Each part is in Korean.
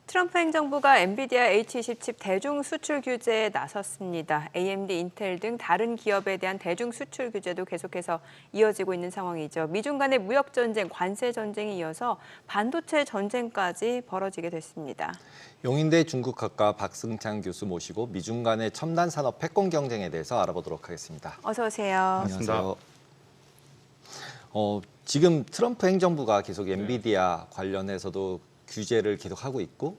트럼프 행정부가 엔비디아 H20 칩 대중 수출 규제에 나섰습니다. AMD, 인텔 등 다른 기업에 대한 대중 수출 규제도 계속해서 이어지고 있는 상황이죠. 미중 간의 무역 전쟁, 관세 전쟁이 이어서 반도체 전쟁까지 벌어지게 됐습니다. 용인대 중국학과 박승창 교수 모시고 미중 간의 첨단 산업 패권 경쟁에 대해서 알아보도록 하겠습니다. 어서 오세요. 안녕하세요. 지금 트럼프 행정부가 계속 엔비디아 관련해서도 규제를 계속하고 있고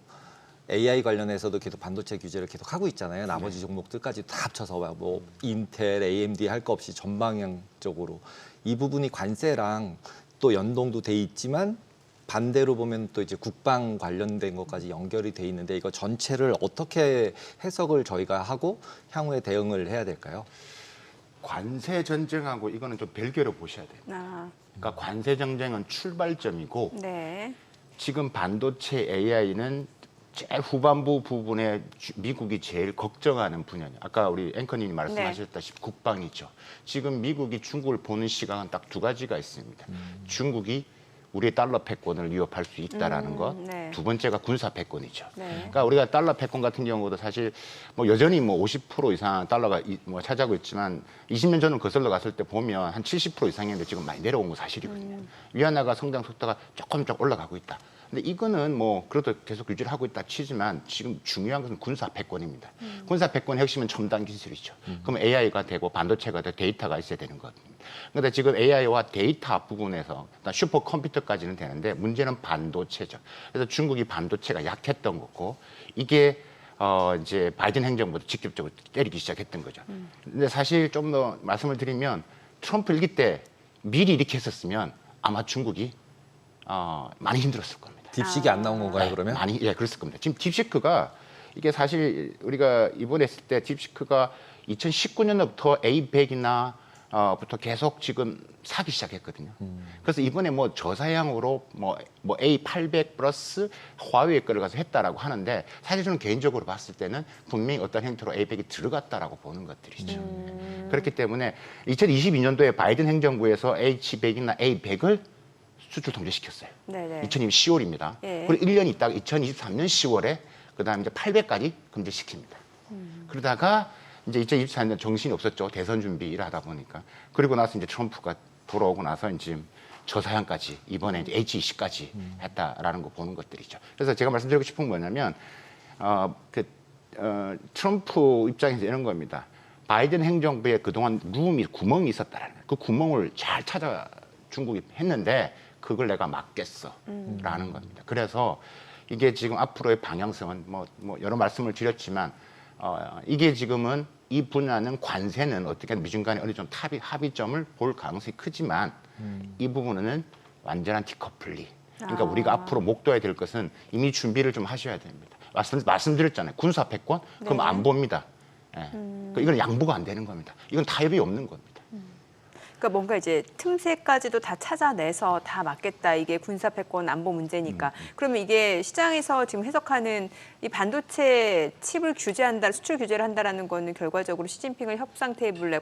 AI 관련해서도 계속 반도체 규제를 계속하고 있잖아요. 나머지 종목들까지 다 합쳐서 뭐 인텔, AMD 할 거 없이 전방향적으로 이 부분이 관세랑 또 연동도 돼 있지만 반대로 보면 또 이제 국방 관련된 것까지 연결이 돼 있는데 이거 전체를 어떻게 해석을 저희가 하고 향후에 대응을 해야 될까요? 관세 전쟁하고 이거는 좀 별개로 보셔야 돼요. 그러니까 관세 전쟁은 출발점이고 네. 지금 반도체 AI는 제일 후반부 부분에 미국이 제일 걱정하는 분야냐. 아까 우리 앵커님이 말씀하셨다시피 국방이죠. 지금 미국이 중국을 보는 시각은 딱 두 가지가 있습니다. 중국이 우리의 달러 패권을 위협할 수 있다라는 것. 네. 두 번째가 군사 패권이죠. 네. 그러니까 우리가 달러 패권 같은 경우도 사실 뭐 여전히 뭐 50% 이상 달러가 뭐 차지하고 있지만 20년 전을 거슬러 갔을 때 보면 한 70% 이상이었는데 지금 많이 내려온 거 사실이거든요. 위안화가 성장 속도가 조금 올라가고 있다. 근데 이거는 뭐 그래도 계속 유지를 하고 있다 치지만 지금 중요한 것은 군사 패권입니다. 군사 패권 핵심은 첨단 기술이죠. 그럼 AI가 되고 반도체가 되고 데이터가 있어야 되는 겁니다. 그런데 지금 AI와 데이터 부분에서 슈퍼컴퓨터까지는 되는데 문제는 반도체죠. 그래서 중국이 반도체가 약했던 거고 이게 이제 바이든 행정부도 직접적으로 때리기 시작했던 거죠. 근데 사실 좀 더 말씀을 드리면 트럼프 일기 때 미리 이렇게 했었으면 아마 중국이 많이 힘들었을 겁니다. 딥식이 안 나온 건가요, 그러면? 많이, 예, 그랬을 겁니다. 지금 딥시크가 이게 사실 우리가 이번에 했을 때 딥시크가 2019년부터 A100이나 부터 계속 지금 사기 시작했거든요. 그래서 이번에 뭐 저사양으로 뭐 A800 플러스 화웨이 거를 가서 했다라고 하는데 사실 저는 개인적으로 봤을 때는 분명히 어떤 형태로 A100이 들어갔다라고 보는 것들이죠. 그렇기 때문에 2022년도에 바이든 행정부에서 H100이나 A100을 수출 통제시켰어요. 네네. 2020년 10월입니다. 예. 그리고 1년 있다가 2023년 10월에 그다음에 이제 800까지 금지시킵니다. 그러다가 이제 2024년 정신이 없었죠. 대선 준비를 하다 보니까. 그리고 나서 이제 트럼프가 돌아오고 나서 이제 저사양까지 이번에 이제 H20까지 했다라는 거 보는 것들이죠. 그래서 제가 말씀드리고 싶은 건 뭐냐면 트럼프 입장에서 이런 겁니다. 바이든 행정부에 그동안 구멍이 있었다라는 거예요. 그 구멍을 잘 찾아 중국이 했는데 그걸 내가 막겠어라는 겁니다. 그래서 이게 지금 앞으로의 방향성은 뭐 여러 말씀을 드렸지만 이게 지금은 이 분야는 관세는 어떻게 미중 간에 어느 정도 합의점을 볼 가능성이 크지만 이 부분은 완전한 디커플리. 그러니까 우리가 앞으로 목도해야 될 것은 이미 준비를 좀 하셔야 됩니다. 말씀드렸잖아요. 군사 패권? 그럼 네. 안 봅니다. 예. 그러니까 이건 양보가 안 되는 겁니다. 이건 타협이 없는 겁니다. 그러니까 뭔가 이제 틈새까지도 다 찾아내서 다 맞겠다. 이게 군사 패권 안보 문제니까. 그러면 이게 시장에서 지금 해석하는 이 반도체 칩을 규제한다, 수출 규제를 한다라는 거는 결과적으로 시진핑을 협상 테이블에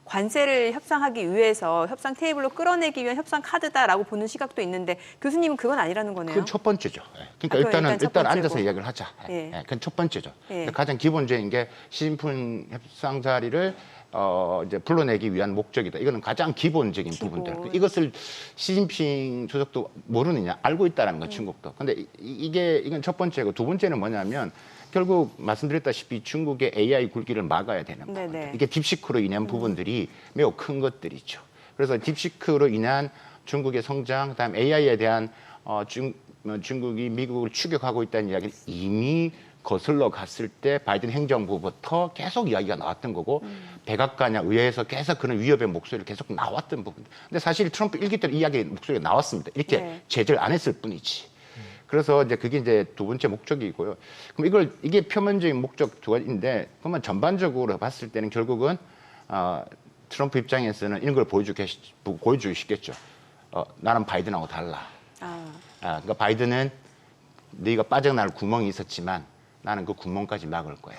관세를 협상하기 위해서 협상 테이블로 끌어내기 위한 협상 카드다라고 보는 시각도 있는데 교수님은 그건 아니라는 거네요. 그건 첫 번째죠. 그러니까 그건 일단 앉아서 이야기를 하자. 예. 그건 첫 번째죠. 예. 가장 기본적인 게 시진핑 협상 자리를 이제 불러내기 위한 목적이다. 이거는 가장 기본적인 부분들. 이것을 시진핑 주석도 모르느냐 알고 있다라는 거 중국도. 근데 이건 첫 번째고 두 번째는 뭐냐면 결국 말씀드렸다시피 중국의 AI 굴기를 막아야 되는 겁니다. 이게 딥시크로 인한 부분들이 매우 큰 것들이죠. 그래서 딥시크로 인한 중국의 성장, 그다음 AI에 대한 중국이 미국을 추격하고 있다는 이야기는 이미 거슬러 갔을 때 바이든 행정부부터 계속 이야기가 나왔던 거고 백악관이나 의회에서 계속 그런 위협의 목소리를 계속 나왔던 부분. 근데 사실 트럼프 일기 때 이야기 목소리가 나왔습니다. 이렇게 제재를 안 했을 뿐이지. 그래서 이제 그게 이제 두 번째 목적이고요. 그럼 이게 표면적인 목적 두 가지인데 그러면 전반적으로 봤을 때는 결국은 트럼프 입장에서는 이런 걸 보여주기 쉽겠죠. 나는 바이든하고 달라. 그러니까 바이든은 너희가 빠져나갈 구멍이 있었지만 나는 그 구멍까지 막을 거야.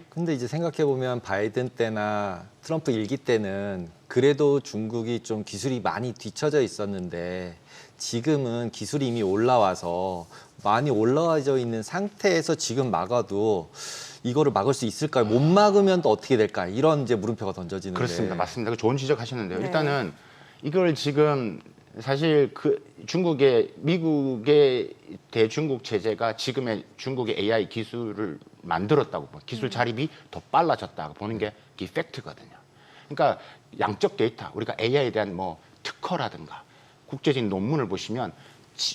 근데 이제 생각해보면 바이든 때나 트럼프 일기 때는 그래도 중국이 좀 기술이 많이 뒤처져 있었는데 지금은 기술이 이미 올라와서 많이 올라와져 있는 상태에서 지금 막아도 이거를 막을 수 있을까요? 못 막으면 또 어떻게 될까? 이런 이제 물음표가 던져지는데. 그렇습니다. 맞습니다. 그 좋은 지적하셨는데요. 네. 일단은 이걸 지금 사실 그 미국의 대중국 체제가 지금의 중국의 AI 기술을 만들었다고 기술 자립이 더 빨라졌다고 보는 게 이 팩트거든요. 그러니까 양적 데이터, 우리가 AI에 대한 뭐 특허라든가 국제적인 논문을 보시면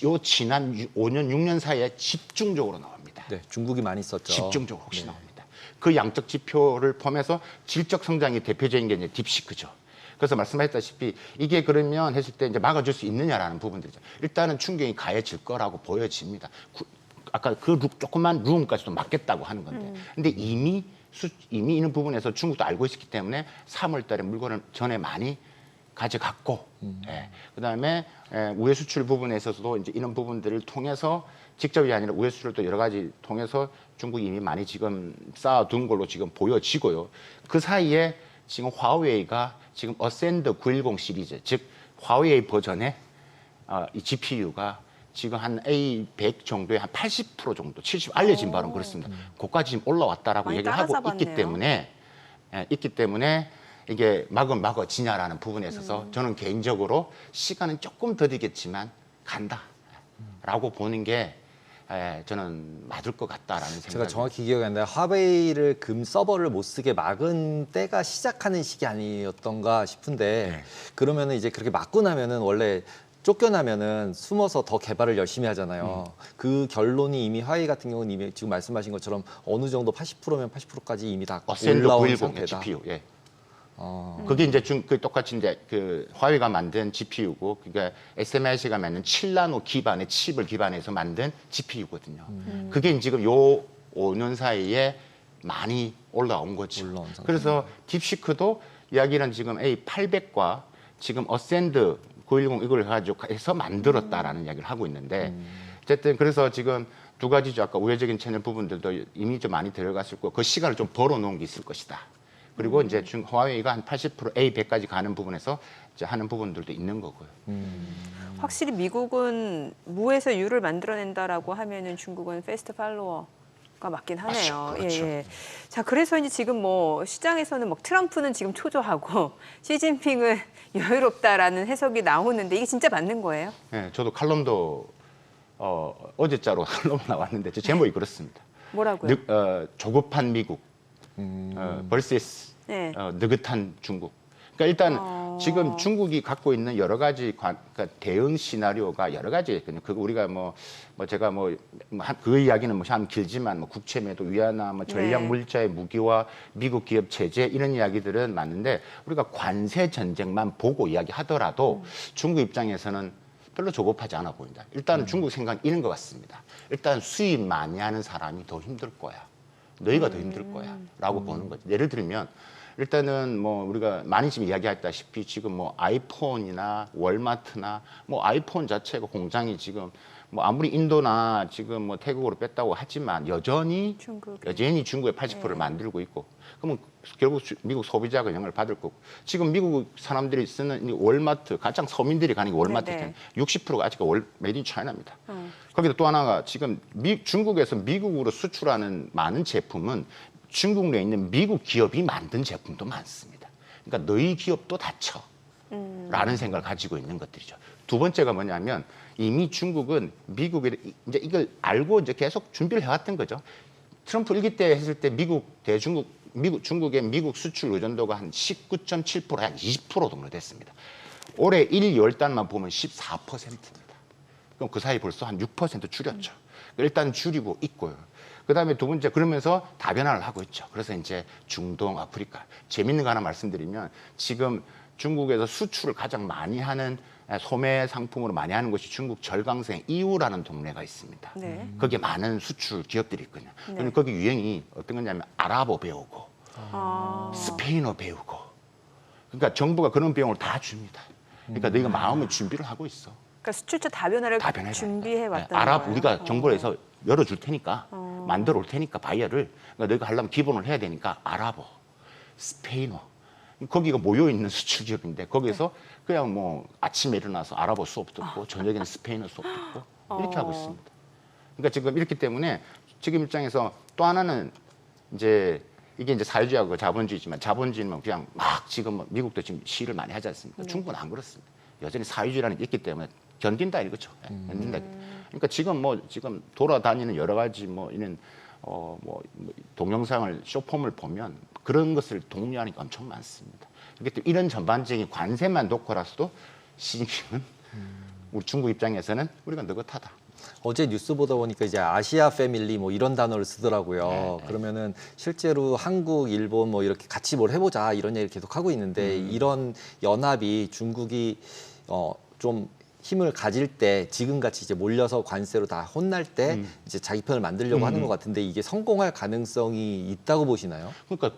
요 지난 5년, 6년 사이에 집중적으로 나옵니다. 네, 중국이 많이 썼죠. 집중적으로 혹시 네. 나옵니다. 그 양적 지표를 포함해서 질적 성장이 대표적인 게 이제 딥시크죠. 그래서 말씀하셨다시피 이게 그러면 했을 때 이제 막아줄 수 있느냐라는 부분들이죠. 일단은 충격이 가해질 거라고 보여집니다. 아까 그 조그만 룸까지도 막겠다고 하는 건데. 근데 이미 이런 부분에서 중국도 알고 있었기 때문에 3월 달에 물건을 전에 많이 가져갔고, 그다음에 우회 수출 부분에 있어서도 이제 이런 부분들을 통해서 직접이 아니라 우회 수출도 여러 가지 통해서 중국이 이미 많이 지금 쌓아둔 걸로 지금 보여지고요. 그 사이에 지금 화웨이가 지금 어센더 910 시리즈, 즉 화웨이 버전의 이 GPU가 지금 한 A100 정도의 한 80% 정도, 70 알려진 바는 그렇습니다. 그까지 지금 올라왔다라고 많이 얘기를 하고 따라잡았네요. 있기 때문에 이게 막아지냐라는 부분에 있어서 저는 개인적으로 시간은 조금 더디겠지만 간다라고 보는 게 저는 맞을 것 같다라는 생각이. 제가 정확히 기억이 안 나요. 화웨이를 금 서버를 못 쓰게 막은 때가 시작하는 시기 아니었던가 싶은데 네. 그러면은 이제 그렇게 막고 나면은 원래 쫓겨나면은 숨어서 더 개발을 열심히 하잖아요. 그 결론이 이미 화웨이 같은 경우는 이미 지금 말씀하신 것처럼 어느 정도 80%면 80%까지 이미 다 어센더 올라온 910 상태다. GPU. 예. 그게 이제 똑같이 이제 그 화웨이가 만든 GPU고, 그러니까 SMIC가 만든 7나노 기반의 칩을 기반해서 만든 GPU거든요. 그게 지금 요 5년 사이에 많이 올라온 거죠. 올라온 상태. 그래서 딥시크도 이야기는 지금 A800과 지금 어센드 910 이걸 가지고 해서 만들었다라는 이야기를 하고 있는데, 어쨌든 그래서 지금 두 가지죠. 아까 우회적인 채널 부분들도 이미 좀 많이 들어갔을 거고, 그 시간을 좀 벌어놓은 게 있을 것이다. 그리고 이제 화웨이가 한 80% A100까지 가는 부분에서 이제 하는 부분들도 있는 거고요. 확실히 미국은 무에서 유를 만들어낸다라고 하면은 중국은 패스트 팔로워가 맞긴 하네요. 그렇죠. 예. 자, 그래서 이제 지금 뭐 시장에서는 막 트럼프는 지금 초조하고 시진핑은 여유롭다라는 해석이 나오는데 이게 진짜 맞는 거예요? 네, 저도 칼럼도 어제자로 칼럼 나왔는데 제 제목이 그렇습니다. 뭐라고요? 조급한 미국 vs 네. 느긋한 중국. 그러니까 일단 지금 중국이 갖고 있는 여러 가지 그러니까 대응 시나리오가 여러 가지. 그거 우리가 제가 그 이야기는 참 길지만 국채 매도 위안화, 전략 네. 물자의 무기화, 미국 기업 제재 이런 이야기들은 맞는데 우리가 관세 전쟁만 보고 이야기하더라도 중국 입장에서는 별로 조급하지 않아 보인다. 일단은 중국 생각은 이런 것 같습니다. 일단 수입 많이 하는 사람이 더 힘들 거야. 너희가 더 힘들 거야. 라고 보는 거죠. 예를 들면 일단은 우리가 많이 지금 이야기했다시피 지금 아이폰이나 월마트나 아이폰 자체가 공장이 지금 아무리 인도나 지금 태국으로 뺐다고 하지만 여전히 중국의 80%를 만들고 있고, 그러면 결국 미국 소비자가 영향을 받을 거고, 지금 미국 사람들이 쓰는 이 월마트, 가장 서민들이 가는 게 월마트잖아요. 60%가 아직 메이드 인 차이나입니다. 거기다 또 하나가 지금 중국에서 미국으로 수출하는 많은 제품은 중국 내에 있는 미국 기업이 만든 제품도 많습니다. 그러니까 너희 기업도 다쳐. 라는 생각을 가지고 있는 것들이죠. 두 번째가 뭐냐면 이미 중국은 미국에 이제 이걸 알고 이제 계속 준비를 해왔던 거죠. 트럼프 일기 때 했을 때 중국의 미국 수출 의존도가 한 19.7%, 한 20% 정도 됐습니다. 올해 1, 2월달만 보면 14%입니다. 그럼 그 사이 벌써 한 6% 줄였죠. 일단 줄이고 있고요. 그다음에 두 번째, 그러면서 다변화를 하고 있죠. 그래서 이제 중동, 아프리카. 재밌는 거 하나 말씀드리면 지금 중국에서 수출을 가장 많이 하는 소매 상품으로 많이 하는 곳이 중국 절강성 이우라는 동네가 있습니다. 네. 거기에 많은 수출 기업들이 있거든요. 그런데 거기 유행이 어떤 거냐면 아랍어 배우고 스페인어 배우고, 그러니까 정부가 그런 비용을 다 줍니다. 그러니까 너희가 마음의 준비를 하고 있어. 그러니까 수출처 다변화를 다변화를 준비해 왔다는 아랍 거예요. 우리가 정부를 해서 열어줄 테니까 만들어 올 테니까 바이어를, 그러니까 너희가 하려면 기본을 해야 되니까 아랍어, 스페인어, 거기가 모여 있는 수출 기업인데 거기서 그냥 뭐 아침에 일어나서 아랍어 수업 듣고 저녁에는 스페인어 수업 듣고 이렇게 하고 있습니다. 그러니까 지금 이렇기 때문에 지금 입장에서 또 하나는 이제 이게 이제 사회주의하고 자본주의지만 자본주의는 그냥 막 지금 뭐 미국도 지금 시위를 많이 하지 않습니까? 중국은 안 그렇습니다. 여전히 사회주의라는 게 있기 때문에 견딘다 이거죠. 견딘다. 그러니까 지금 돌아다니는 여러 가지 뭐 이런 동영상을 쇼폼을 보면 그런 것을 독려하는 게 엄청 많습니다. 그렇기 때문에 이런 전반적인 관세만 놓고라서도 시진핑은 우리 중국 입장에서는 우리가 느긋하다. 어제 뉴스 보다 보니까 이제 아시아 패밀리 뭐 이런 단어를 쓰더라고요. 네. 그러면은 실제로 한국, 일본 뭐 이렇게 같이 뭘 해보자 이런 얘기를 계속 하고 있는데 이런 연합이 중국이 좀 힘을 가질 때 지금같이 이제 몰려서 관세로 다 혼날 때 이제 자기 편을 만들려고 하는 것 같은데 이게 성공할 가능성이 있다고 보시나요? 그러니까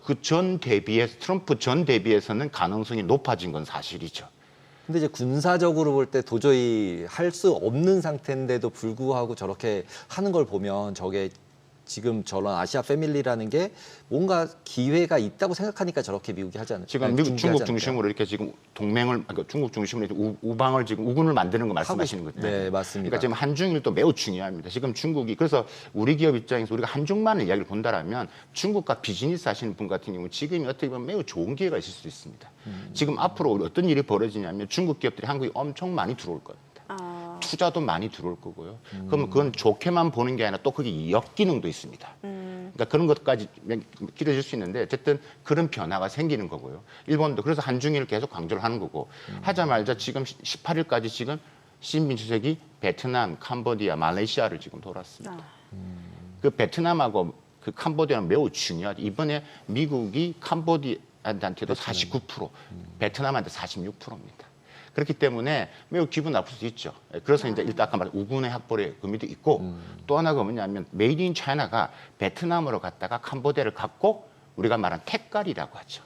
트럼프 전 대비해서는 가능성이 높아진 건 사실이죠. 근데 이제 군사적으로 볼 때 도저히 할 수 없는 상태인데도 불구하고 저렇게 하는 걸 보면 저게 지금 저런 아시아 패밀리라는 게 뭔가 기회가 있다고 생각하니까 저렇게 미국이 하지 않을까? 지금 미국, 중국 중심으로 이렇게 지금 동맹을, 그러니까 중국 중심으로 이렇게 우방을 지금 우군을 만드는 거 말씀하시는 거죠. 네, 맞습니다. 그러니까 지금 한중일도 매우 중요합니다. 지금 중국이 그래서 우리 기업 입장에서 우리가 한중만을 이야기를 본다라면 중국과 비즈니스 하시는 분 같은 경우 지금이 어떻게 보면 매우 좋은 기회가 있을 수 있습니다. 지금 앞으로 어떤 일이 벌어지냐면 중국 기업들이 한국에 엄청 많이 들어올 겁니다. 투자도 많이 들어올 거고요. 그러면 그건 좋게만 보는 게 아니라 또 그게 역기능도 있습니다. 그러니까 그런 것까지 길어질 수 있는데 어쨌든 그런 변화가 생기는 거고요. 일본도 그래서 한중일을 계속 강조를 하는 거고 하자마자 지금 18일까지 지금 시진핑 주석이 베트남, 캄보디아, 말레이시아를 지금 돌았습니다. 그 베트남하고 그 캄보디아는 매우 중요하죠. 이번에 미국이 캄보디아한테도 49%, 베트남한테 46%입니다. 그렇기 때문에 매우 기분 나쁠 수 있죠. 그래서 이제 일단 아까 말한 우군의 확보의 의미도 있고 또 하나가 뭐냐면 메이드 인 차이나가 베트남으로 갔다가 캄보디아를 갖고 우리가 말한 택갈이라고 하죠.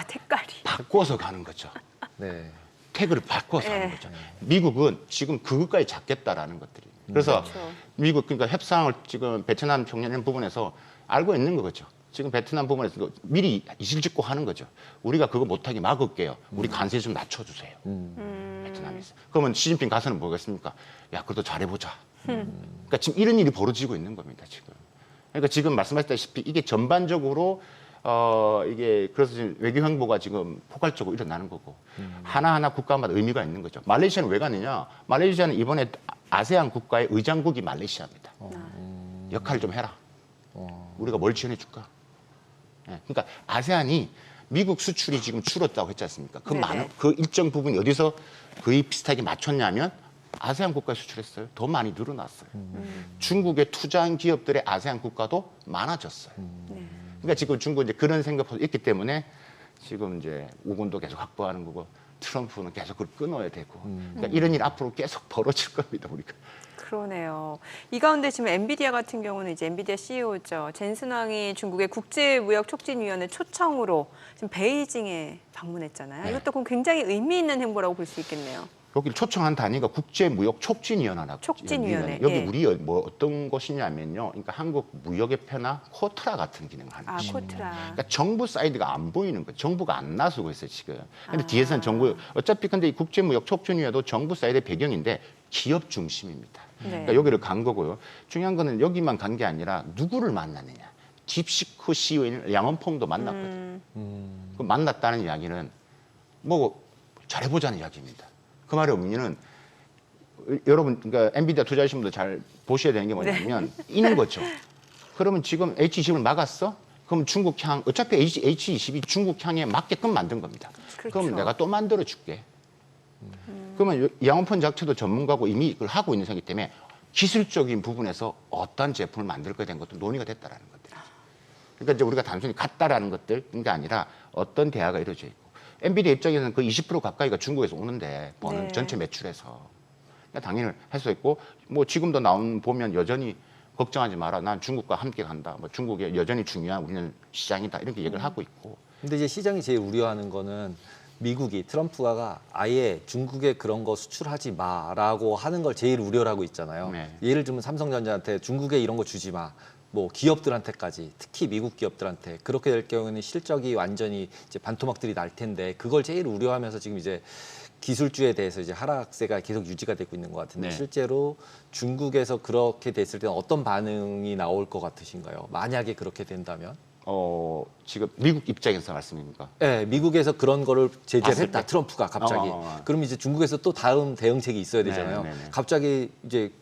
택깔이. 바꿔서 가는 거죠. 네. 택을 바꿔서 네. 하는 거죠. 미국은 지금 그것까지 잡겠다라는 것들이. 그래서 그렇죠. 미국 그러니까 협상을 지금 베트남 총리 이런 부분에서 알고 있는 거죠. 지금 베트남 부분에서 미리 이실직고 하는 거죠. 우리가 그거 못하게 막을게요. 우리 관세 좀 낮춰주세요. 베트남에서. 그러면 시진핑 가서는 뭐겠습니까? 야, 그래도 잘해보자. 그러니까 지금 이런 일이 벌어지고 있는 겁니다. 지금. 그러니까 지금 말씀하셨다시피 이게 전반적으로 이게 그래서 지금 외교 행보가 지금 포괄적으로 일어나는 거고 하나하나 국가마다 의미가 있는 거죠. 말레이시아는 왜 가느냐? 말레이시아는 이번에 아세안 국가의 의장국이 말레이시아입니다. 역할 좀 해라. 우리가 뭘 지원해 줄까? 네. 그러니까 아세안이 미국 수출이 지금 줄었다고 했지 않습니까? 그 많은 그 일정 부분이 어디서 거의 비슷하게 맞췄냐면 아세안 국가에 수출했어요. 더 많이 늘어났어요. 중국에 투자한 기업들의 아세안 국가도 많아졌어요. 그러니까 지금 중국은 이제 그런 생각이 있기 때문에 지금 이제 우군도 계속 확보하는 거고 트럼프는 계속 그걸 끊어야 되고 그러니까 이런 일 앞으로 계속 벌어질 겁니다. 우리가. 그러네요. 이 가운데 지금 엔비디아 같은 경우는 이제 엔비디아 CEO죠. 젠슨 왕이 중국의 국제무역촉진위원회 초청으로 지금 베이징에 방문했잖아요. 네. 이것도 그럼 굉장히 의미 있는 행보라고 볼 수 있겠네요. 여기를 초청한 단위가 국제무역촉진위원회라고. 촉진위원회. 여기 예. 우리 뭐 어떤 곳이냐면요. 그러니까 한국 무역협회나 코트라 같은 기능을 하는 곳이에요. 코트라. 그러니까 정부 사이드가 안 보이는 거예요. 정부가 안 나서고 있어요, 지금. 근데 뒤에서는 정부, 어차피 근데 이 국제무역촉진위원회도 정부 사이드의 배경인데 기업 중심입니다. 네. 그러니까 여기를 간 거고요. 중요한 거는 여기만 간 게 아니라 누구를 만났느냐. 딥시크 CEO인 양원펑도 만났거든요. 그 만났다는 이야기는 뭐 잘해보자는 이야기입니다. 그 말의 의미는 여러분, 그러니까 엔비디아 투자하시는 분들 잘 보셔야 되는 게 뭐냐면 이는 거죠. 그러면 지금 H20을 막았어? 그럼 중국향, 어차피 H20이 중국향에 맞게끔 만든 겁니다. 그렇죠. 그럼 내가 또 만들어 줄게. 그러면 양원펀 자체도 전문가고 이미 그걸 하고 있는 상이기 때문에 기술적인 부분에서 어떤 제품을 만들 거에 대한 것도 논의가 됐다라는 것들이죠. 그러니까 이제 우리가 단순히 같다라는 것들인 게 아니라 어떤 대화가 이루어져 있고 엔비디아 입장에서는 그 20% 가까이가 중국에서 오는데 버는 전체 매출에서 그러니까 당연히 할 수 있고 뭐 지금도 나온 보면 여전히 걱정하지 마라. 난 중국과 함께 간다. 뭐 중국이 여전히 중요한 우리는 시장이다. 이렇게 얘기를 하고 있고. 근데 이제 시장이 제일 우려하는 거는 미국이 트럼프가 아예 중국에 그런 거 수출하지 마라고 하는 걸 제일 우려를 하고 있잖아요. 네. 예를 들면 삼성전자한테 중국에 이런 거 주지 마. 뭐 기업들한테까지 특히 미국 기업들한테 그렇게 될 경우에는 실적이 완전히 이제 반토막들이 날 텐데 그걸 제일 우려하면서 지금 이제 기술주에 대해서 이제 하락세가 계속 유지가 되고 있는 것 같은데 네. 실제로 중국에서 그렇게 됐을 때는 어떤 반응이 나올 것 같으신가요? 만약에 그렇게 된다면? 지금 미국 입장에서 말씀입니까? 네, 미국에서 그런 거를 제재를 봤을 했다. 때? 트럼프가 갑자기. 어. 그럼 이제 중국에서 또 다음 대응책이 있어야 되잖아요. 네, 네, 네. 갑자기 이제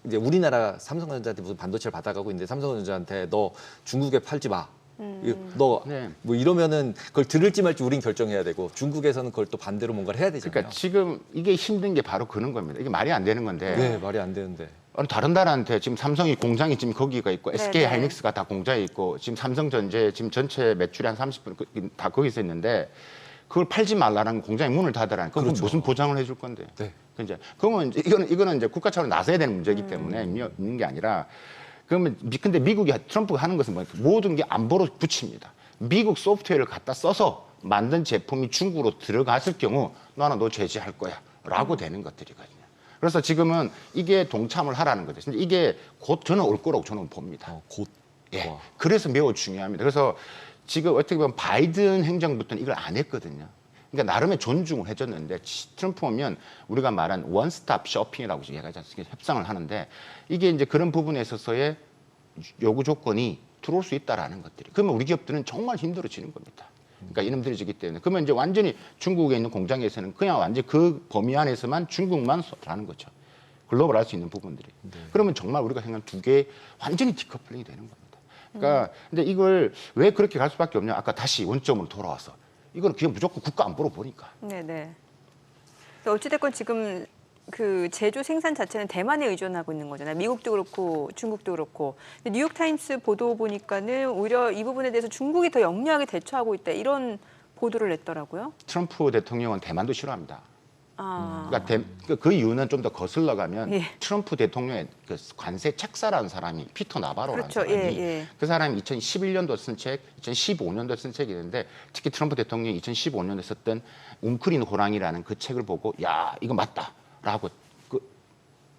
이제 우리나라 삼성전자한테 무슨 반도체를 받아가고 있는데 삼성전자한테 너 중국에 팔지 마. 너 네. 뭐 이러면은 그걸 들을지 말지 우린 결정해야 되고 중국에서는 그걸 또 반대로 뭔가를 해야 되잖아요. 그러니까 지금 이게 힘든 게 바로 그런 겁니다. 이게 말이 안 되는 건데 네, 말이 안 되는데. 어느 다른 나라한테 지금 삼성이 공장이 지금 거기가 있고 네, SK 네. 하이닉스가 다 공장이 있고 지금 삼성전자 지금 전체 매출이 한 30% 다 거기서 있는데 그걸 팔지 말라는 공장이 문을 닫으라는 그럼 그렇죠. 무슨 보장을 해줄 건데? 네. 이제 그러면 이제 이거는 이제 국가 차원로 나서야 되는 문제이기 때문에 있는 게 아니라 그러면 근데 미국이 트럼프가 하는 것은 뭐예요? 모든 게 안보로 붙입니다. 미국 소프트웨어를 갖다 써서 만든 제품이 중국으로 들어갔을 경우 나는 너 제재할 거야라고 되는 것들이거든요. 그래서 지금은 이게 동참을 하라는 거죠. 근데 이게 곧 저는 올 거라고 저는 봅니다. 곧. 예. 와. 그래서 매우 중요합니다. 그래서 지금 어떻게 보면 바이든 행정부터는 이걸 안 했거든요. 그러니까 나름의 존중을 해줬는데 트럼프 오면 우리가 말한 원스톱 쇼핑이라고 얘기하지 않습니까? 협상을 하는데 이게 이제 그런 부분에 있어서의 요구 조건이 들어올 수 있다라는 것들이. 그러면 우리 기업들은 정말 힘들어지는 겁니다. 그러니까 이놈들이기 때문에. 그러면 이제 완전히 중국에 있는 공장에서는 그냥 완전히 그 범위 안에서만 중국만 하는 거죠. 글로벌 할 수 있는 부분들이. 그러면 정말 우리가 생각하는 두 개 완전히 디커플링이 되는 겁니다. 그러니까 근데 이걸 왜 그렇게 갈 수밖에 없냐? 아까 다시 원점으로 돌아와서 이건 그냥 무조건 국가 안보로 보니까. 네네. 어찌됐건 지금 그 제조 생산 자체는 대만에 의존하고 있는 거잖아요. 미국도 그렇고 중국도 그렇고. 근데 뉴욕타임스 보도 보니까는 오히려 이 부분에 대해서 중국이 더 영리하게 대처하고 있다 이런 보도를 냈더라고요. 트럼프 대통령은 대만도 싫어합니다. 아, 그러니까 그 이유는 좀 더 거슬러 가면 예. 트럼프 대통령의 그 관세 책사라는 사람이 피터 나바로라는 그렇죠. 사람이 예. 그 사람이 2011년도 쓴 책, 2015년도 쓴 책이 있는데 특히 트럼프 대통령이 2015년에 썼던 웅크린 호랑이라는 그 책을 보고 야 이거 맞다라고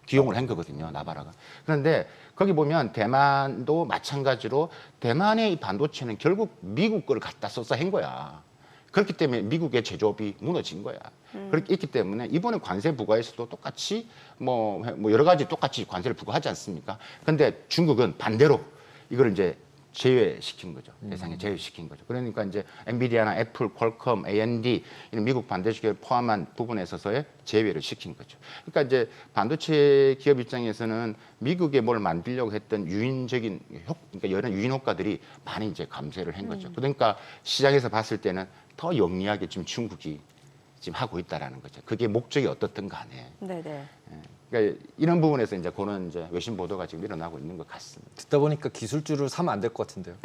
기용을 한 거거든요, 나바라가. 그런데 거기 보면 대만도 마찬가지로 대만의 이 반도체는 결국 미국 걸 갖다 써서 한 거야. 그렇기 때문에 미국의 제조업이 무너진 거야. 그렇기 있기 때문에 이번에 관세 부과에서도 똑같이 뭐 여러 가지 똑같이 관세를 부과하지 않습니까? 근데 중국은 반대로 이걸 이제 제외시킨 거죠. 대상에 제외시킨 거죠. 그러니까 이제 엔비디아나 애플, 퀄컴, AMD 이런 미국 반도체 기업을 포함한 부분에 있어서의 제외를 시킨 거죠. 그러니까 이제 반도체 기업 입장에서는 미국에 뭘 만들려고 했던 유인적인 그러니까 여러 유인 효과들이 많이 이제 감쇄를 한 거죠. 그러니까 시장에서 봤을 때는 더 영리하게 지금 중국이 지금 하고 있다라는 거죠. 그게 목적이 어떻든 간에. 네네. 그러니까 이런 부분에서 이제 그런 이제 외신 보도가 지금 일어나고 있는 것 같습니다. 듣다 보니까 기술주를 사면 안 될 것 같은데요.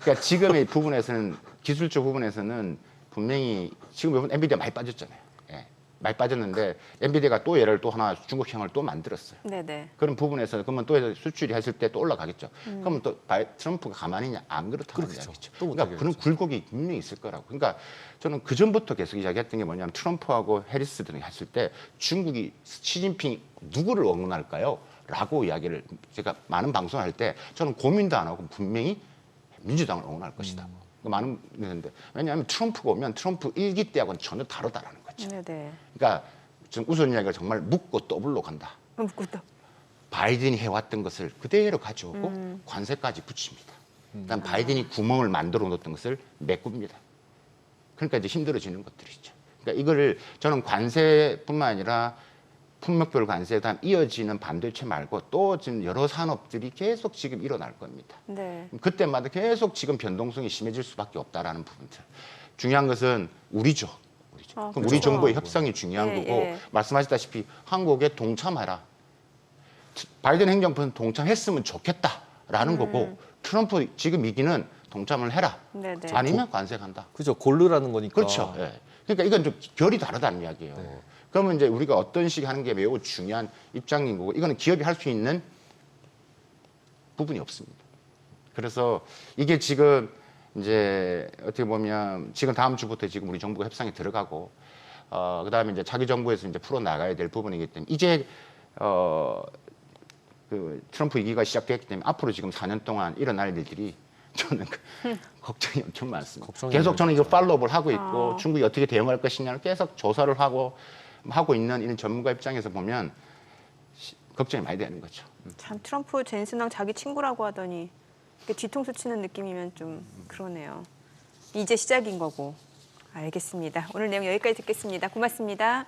그러니까 지금의 부분에서는 기술적 부분에서는 분명히 지금 이번 엔비디아 많이 빠졌잖아요. 예, 많이 빠졌는데 엔비디아가 또 얘를 또 하나 중국형을 또 만들었어요. 네네. 그런 부분에서 그러면 또 수출이 했을 때 또 올라가겠죠. 그러면 또 트럼프가 가만히 있냐? 안 그렇다는 그렇죠. 이야기죠. 또 그러니까 못하게 그런 굴곡이 분명히 있을 거라고. 그러니까 저는 그 전부터 계속 이야기했던 게 뭐냐면 트럼프하고 해리스 등이 했을 때 중국이 시진핑 누구를 응원할까요? 라고 이야기를 제가 많은 방송을 할 때 저는 고민도 안 하고 분명히 민주당을 응원할 것이다. 많은 있는데 왜냐하면 트럼프가 오면 트럼프 일기 때하고는 전혀 다르다라는 거죠. 네네. 그러니까 지금 우선 이야기가 정말 묻고 더블로 간다. 묻고도. 바이든이 해왔던 것을 그대로 가져오고 관세까지 붙입니다. 그다음 바이든이 구멍을 만들어 놓았던 것을 메꿉니다. 그러니까 이제 힘들어지는 것들이죠. 그러니까 이거를 저는 관세뿐만 아니라 품목별 관세 다음 이어지는 반도체 말고 또 지금 여러 산업들이 계속 지금 일어날 겁니다. 네. 그때마다 계속 지금 변동성이 심해질 수밖에 없다라는 부분들. 중요한 것은 우리죠. 그럼 그렇죠. 우리 정부의 협상이 중요한 예, 거고 예. 말씀하셨다시피 한국에 동참하라. 바이든 행정부는 동참했으면 좋겠다라는 거고 트럼프 지금 이기는 동참을 해라. 네네. 아니면 관세 간다. 그죠. 고르라는 거니까. 그렇죠. 예. 그러니까 이건 좀 결이 다르다는 이야기예요. 네. 그러면 이제 우리가 어떤 식으로 하는 게 매우 중요한 입장인 거고 이거는 기업이 할 수 있는 부분이 없습니다. 그래서 이게 지금 이제 어떻게 보면 지금 다음 주부터 지금 우리 정부가 협상에 들어가고 그다음에 이제 자기 정부에서 이제 풀어 나가야 될 부분이기 때문에 이제 그 트럼프 위기가 시작됐기 때문에 앞으로 지금 4년 동안 일어날 일들이 저는 걱정이 엄청 많습니다. 걱정이 계속 저는 이거 많죠. 팔로우를 하고 있고 중국이 어떻게 대응할 것이냐를 계속 조사를 하고 있는 이런 전문가 입장에서 보면 걱정이 많이 되는 거죠. 참 트럼프 젠슨왕 자기 친구라고 하더니 이렇게 뒤통수 치는 느낌이면 좀 그러네요. 이제 시작인 거고. 알겠습니다. 오늘 내용 여기까지 듣겠습니다. 고맙습니다.